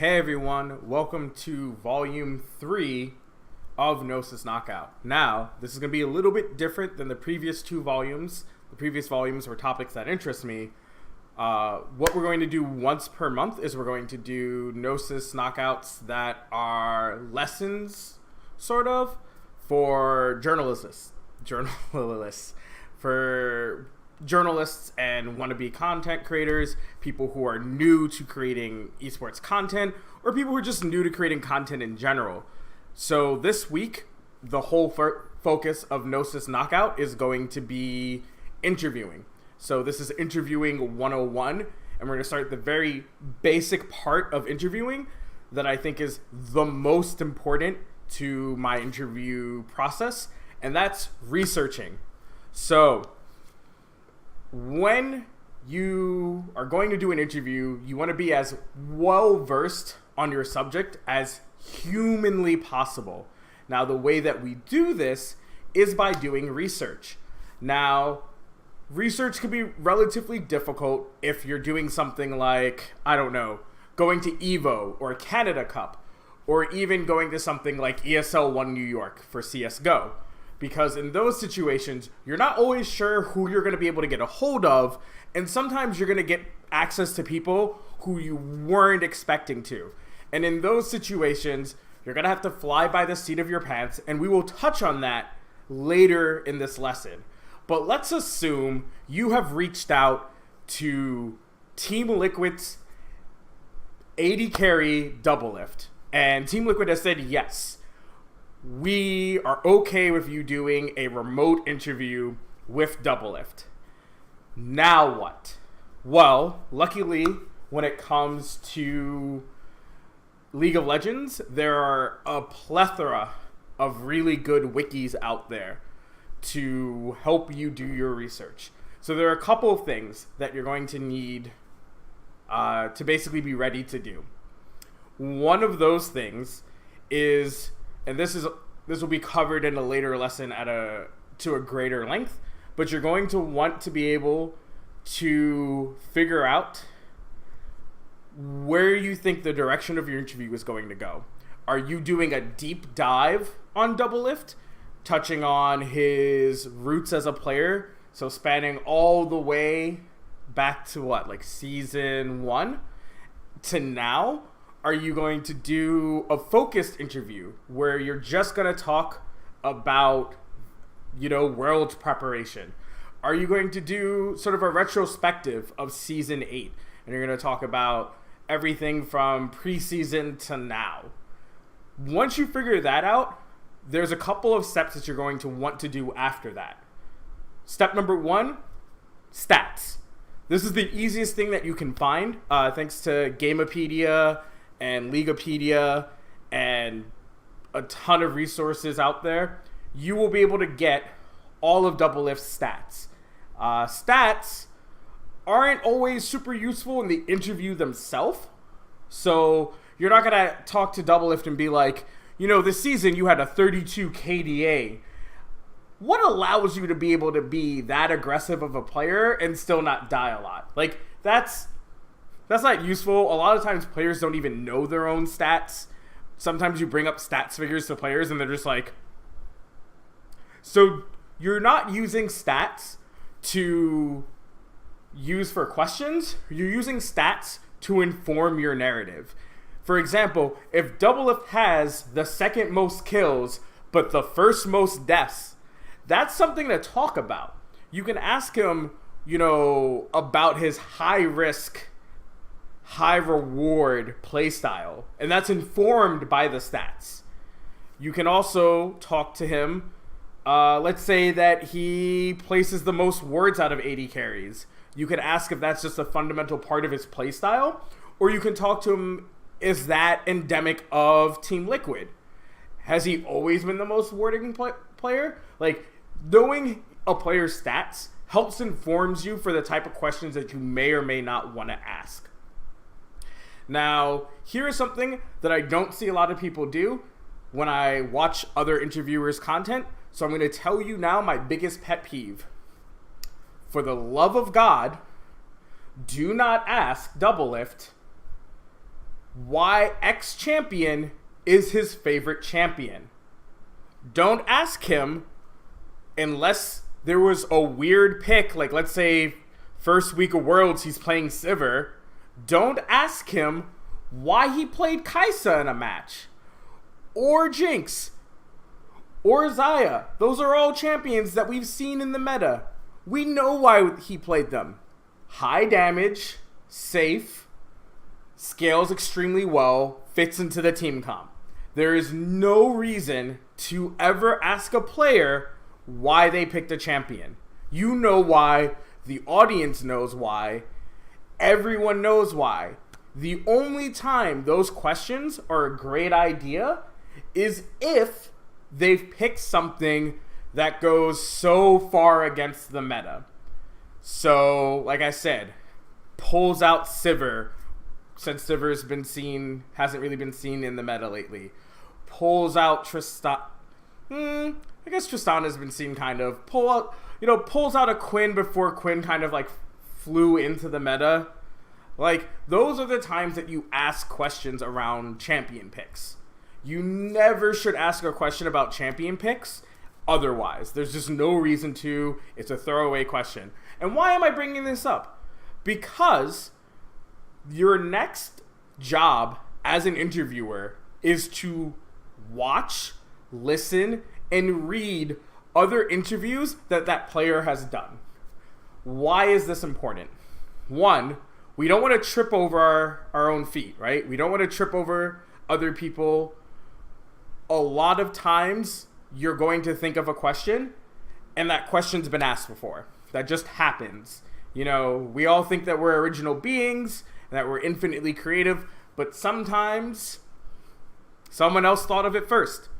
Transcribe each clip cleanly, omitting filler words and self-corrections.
Hey everyone, welcome to Volume 3 of Gnosis Knockout. Now, this is going to be a little bit different than the previous two volumes. The previous volumes were topics that interest me. What we're going to do once per month is we're going to do Gnosis Knockouts that are lessons, sort of, for journalists. For journalists and wannabe content creators, people who are new to creating esports content, or people who are just new to creating content in general. So this week, the whole focus of Gnosis Knockout is going to be interviewing. So this is interviewing 101, and we're going to start the very basic part of interviewing that I think is the most important to my interview process, and that's researching. So when you are going to do an interview, you want to be as well versed on your subject as humanly possible. Now, the way that we do this is by doing research. Now, research can be relatively difficult if you're doing something like, I don't know, going to EVO or Canada Cup, or even going to something like ESL 1 New York for CSGO. Because in those situations, you're not always sure who you're going to be able to get a hold of, and sometimes you're going to get access to people who you weren't expecting to. And in those situations, you're going to have to fly by the seat of your pants, and we will touch on that later in this lesson. But let's assume you have reached out to Team Liquid's AD carry double lift, and Team Liquid has said yes. We are okay with you doing a remote interview with double lift. Now what? Well, luckily, when it comes to League of Legends, there are a plethora of really good wikis out there to help you do your research. So there are a couple of things that you're going to need to basically be ready to do. One of those things is, and this will be covered in a later lesson to a greater length, but you're going to want to be able to figure out where you think the direction of your interview is going to go. Are you doing a deep dive on double lift, touching on his roots as a player, so spanning all the way back to like season 1 to now? Are you going to do a focused interview where you're just going to talk about, world preparation? Are you going to do sort of a retrospective of season 8? And you're going to talk about everything from preseason to now. Once you figure that out, there's a couple of steps that you're going to want to do after that. Step number 1, stats. This is the easiest thing that you can find, thanks to Gamepedia and Leaguepedia and a ton of resources out there. You will be able to get all of Double Lift's stats. Stats aren't always super useful in the interview themselves. So you're not going to talk to Double Lift and be like, this season you had a 32 KDA. What allows you to be able to be that aggressive of a player and still not die a lot? Like, that's not useful. A lot of times players don't even know their own stats. Sometimes you bring up stats figures to players and they're just like... So you're not using stats to use for questions. You're using stats to inform your narrative. For example, if Double Lift has the second most kills but the first most deaths, that's something to talk about. You can ask him, about his high risk, high reward playstyle, and that's informed by the stats. You can also talk to him, let's say that he places the most wards out of 80 carries. You can ask if that's just a fundamental part of his playstyle, or you can talk to him, is that endemic of Team Liquid? Has he always been the most warding player? Like, knowing a player's stats helps informs you for the type of questions that you may or may not want to ask. Now, here is something that I don't see a lot of people do when I watch other interviewers' content. So I'm going to tell you now my biggest pet peeve. For the love of God, do not ask Double Lift why X champion is his favorite champion. Don't ask him unless there was a weird pick, like let's say first week of Worlds he's playing Sivir. Don't ask him why he played Kai'Sa in a match. Or Jinx. Or Xayah. Those are all champions that we've seen in the meta. We know why he played them. High damage, safe, scales extremely well, fits into the team comp. There is no reason to ever ask a player why they picked a champion. You know why. The audience knows why. Everyone knows why. The only time those questions are a great idea is if they've picked something that goes so far against the meta. So, like I said, pulls out Sivir, since Sivir hasn't really been seen in the meta lately. Pulls out Tristan. I guess Tristan has been seen kind of. Pulls out a Quinn before Quinn kind of like flew into the meta. Like, those are the times that you ask questions around champion picks. You never should ask a question about champion picks otherwise. There's just no reason to. It's a throwaway question. And why am I bringing this up? Because your next job as an interviewer is to watch, listen, and read other interviews that player has done. Why is this important? One, we don't want to trip over our own feet, right? We don't want to trip over other people. A lot of times you're going to think of a question and that question's been asked before. That just happens. You know, we all think that we're original beings and that we're infinitely creative, but sometimes someone else thought of it first.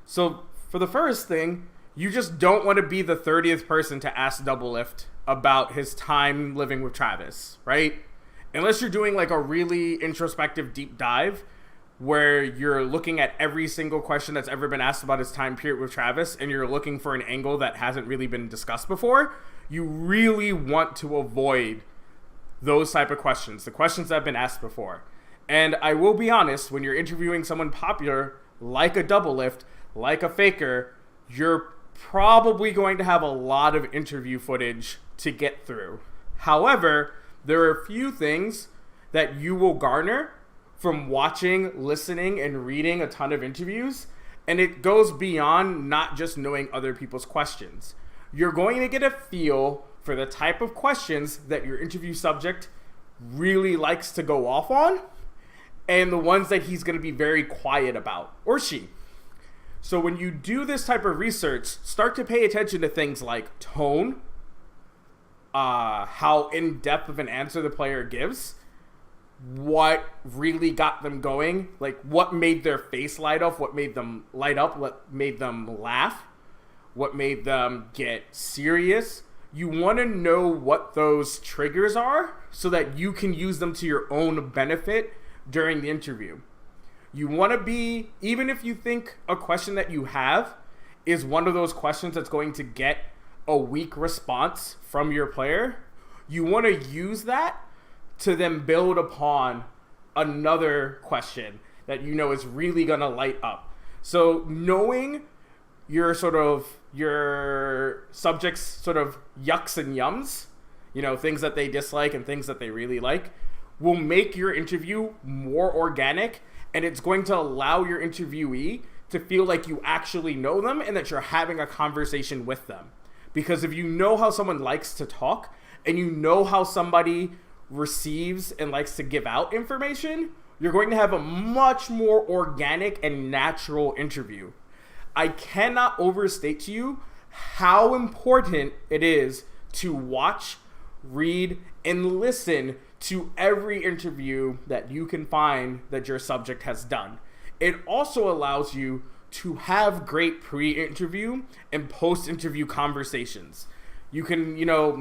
So for the first thing, you just don't want to be the 30th person to ask Doublelift about his time living with Travis, right? Unless you're doing like a really introspective deep dive where you're looking at every single question that's ever been asked about his time period with Travis and you're looking for an angle that hasn't really been discussed before, you really want to avoid those type of questions, the questions that have been asked before. And I will be honest, when you're interviewing someone popular like a Doublelift, like a Faker, you're probably going to have a lot of interview footage to get through. However, there are a few things that you will garner from watching, listening, and reading a ton of interviews, and it goes beyond not just knowing other people's questions. You're going to get a feel for the type of questions that your interview subject really likes to go off on, and the ones that he's going to be very quiet about, or she. So when you do this type of research, start to pay attention to things like tone, how in-depth of an answer the player gives, what really got them going, like what made their face light up, what made them light up, what made them laugh, what made them get serious. You want to know what those triggers are so that you can use them to your own benefit during the interview. You want to be, even if you think a question that you have is one of those questions that's going to get a weak response from your player, you want to use that to then build upon another question that you know is really going to light up. So knowing your subject's sort of yucks and yums, you know, things that they dislike and things that they really like, will make your interview more organic, and it's going to allow your interviewee to feel like you actually know them and that you're having a conversation with them. Because if you know how someone likes to talk and you know how somebody receives and likes to give out information, you're going to have a much more organic and natural interview. I cannot overstate to you how important it is to watch, read, and listen to every interview that you can find that your subject has done. It also allows you to have great pre-interview and post-interview conversations. You can,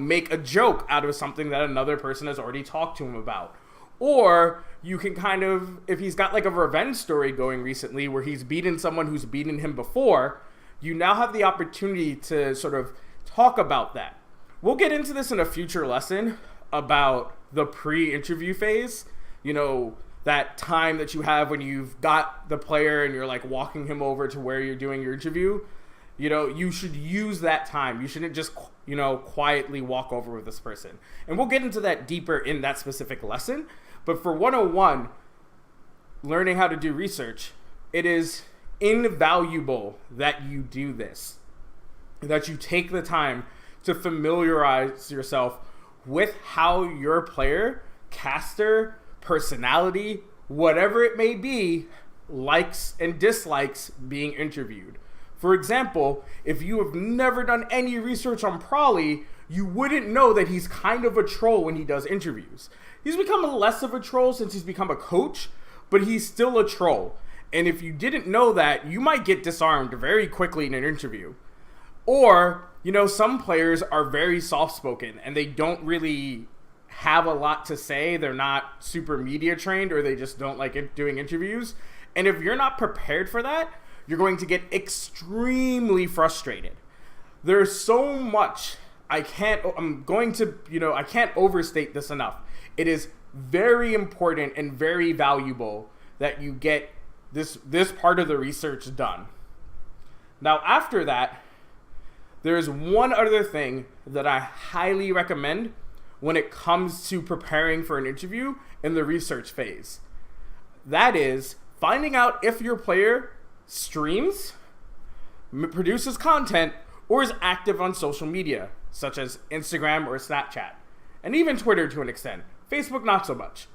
make a joke out of something that another person has already talked to him about. Or you can kind of, if he's got like a revenge story going recently where he's beaten someone who's beaten him before, you now have the opportunity to sort of talk about that. We'll get into this in a future lesson about the pre-interview phase, that time that you have when you've got the player and you're like walking him over to where you're doing your interview, you should use that time. You shouldn't just, quietly walk over with this person. And we'll get into that deeper in that specific lesson. But for 101, learning how to do research, it is invaluable that you do this, that you take the time to familiarize yourself with how your player, caster, personality, whatever it may be, likes and dislikes being interviewed. For example, if you have never done any research on Prawley, you wouldn't know that he's kind of a troll when he does interviews. He's become less of a troll since he's become a coach, but he's still a troll. And if you didn't know that, you might get disarmed very quickly in an interview. Or, some players are very soft-spoken and they don't really have a lot to say. They're not super media trained, or they just don't like doing interviews. And if you're not prepared for that, you're going to get extremely frustrated. There's so much I can't overstate this enough. It is very important and very valuable that you get this part of the research done. Now, after that, there's one other thing that I highly recommend when it comes to preparing for an interview in the research phase. That is finding out if your player streams, produces content, or is active on social media, such as Instagram or Snapchat, and even Twitter to an extent. Facebook, not so much.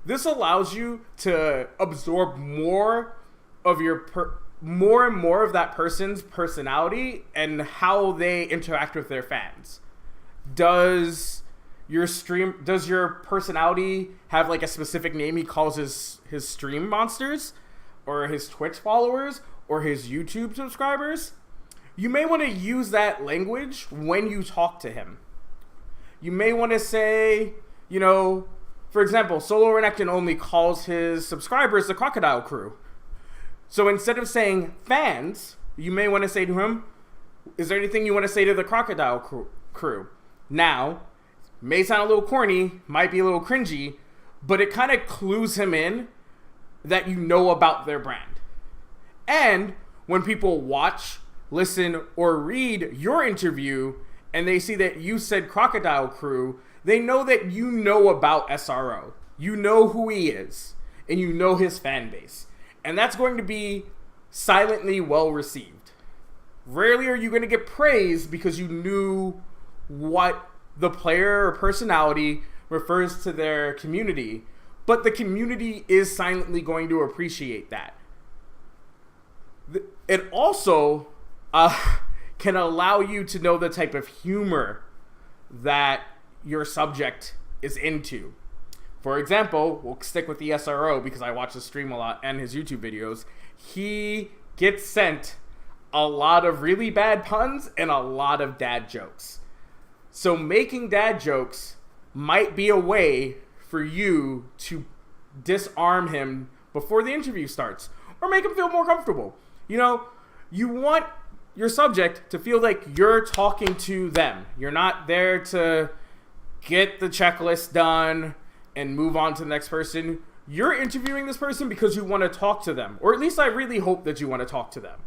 This allows you to absorb more and more of that person's personality and how they interact with their fans. Does your personality have like a specific name he calls his stream monsters, or his Twitch followers, or his YouTube subscribers? You may want to use that language when you talk to him. You may want to say, for example, Solo Renekton only calls his subscribers the Crocodile Crew. So instead of saying fans, you may want to say to him, is there anything you want to say to the Crocodile Crew? Now, may sound a little corny, might be a little cringy, but it kind of clues him in that you know about their brand. And when people watch, listen, or read your interview and they see that you said Crocodile Crew, they know that you know about SRO. You know who he is, and you know his fan base. And that's going to be silently well received. Rarely are you going to get praise because you knew what the player or personality refers to their community, but the community is silently going to appreciate that. It also can allow you to know the type of humor that your subject is into. For example, we'll stick with the SRO because I watch his stream a lot and his YouTube videos. He gets sent a lot of really bad puns and a lot of dad jokes. So making dad jokes might be a way for you to disarm him before the interview starts, or make him feel more comfortable. You want your subject to feel like you're talking to them. You're not there to get the checklist done and move on to the next person. You're interviewing this person because you want to talk to them, or at least I really hope that you want to talk to them.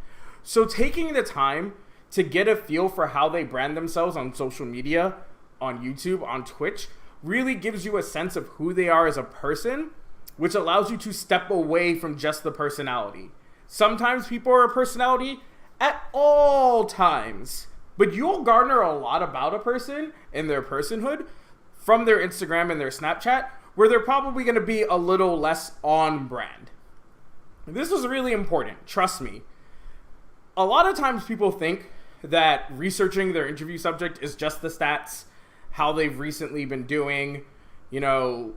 So taking the time to get a feel for how they brand themselves on social media, on YouTube, on Twitch, really gives you a sense of who they are as a person, which allows you to step away from just the personality. Sometimes people are a personality at all times, but you'll garner a lot about a person and their personhood from their Instagram and their Snapchat, where they're probably going to be a little less on brand. This is really important, trust me. A lot of times people think that researching their interview subject is just the stats, how they've recently been doing, who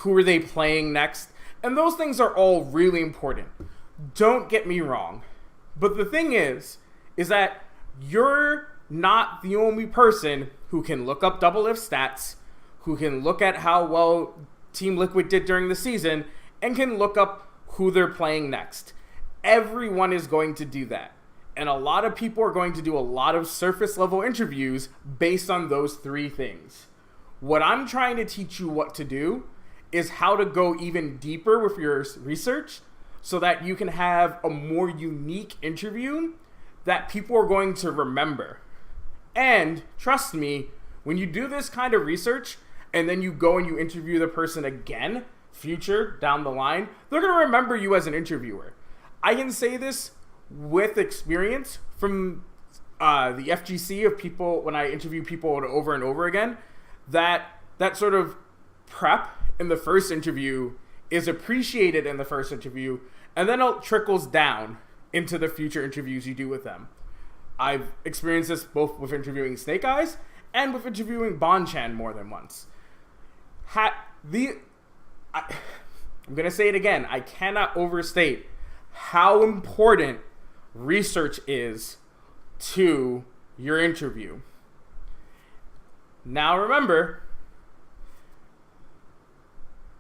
are they playing next, and those things are all really important. Don't get me wrong. But the thing is that you're not the only person who can look up Double If stats, who can look at how well Team Liquid did during the season, and can look up who they're playing next. Everyone is going to do that. And a lot of people are going to do a lot of surface level interviews based on those three things. What I'm trying to teach you what to do is how to go even deeper with your research so that you can have a more unique interview that people are going to remember. And trust me, when you do this kind of research and then you go and you interview the person again, future down the line, they're going to remember you as an interviewer. I can say this with experience from the FGC of people, when I interview people over and over again, that sort of prep in the first interview is appreciated in the first interview, and then it trickles down into the future interviews you do with them. I've experienced this both with interviewing Snake Eyes and with interviewing Bonchan more than once. I'm going to say it again. I cannot overstate how important research is to your interview. Now remember,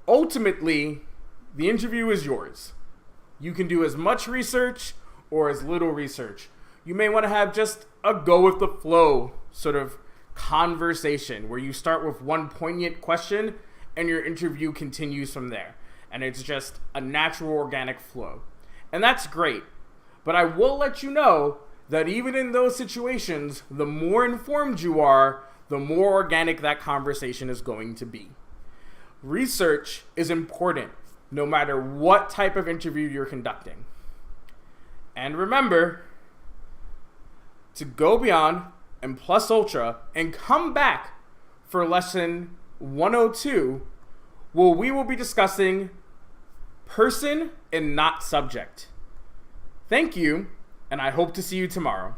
ultimately, the interview is yours. You can do as much research or as little research. You may want to have just a go with the flow sort of conversation where you start with one poignant question and your interview continues from there. And it's just a natural organic flow. And that's great. But I will let you know that even in those situations, the more informed you are, the more organic that conversation is going to be. Research is important no matter what type of interview you're conducting. And remember to go beyond and plus ultra and come back for lesson 102, where we will be discussing person and not subject. Thank you, and I hope to see you tomorrow.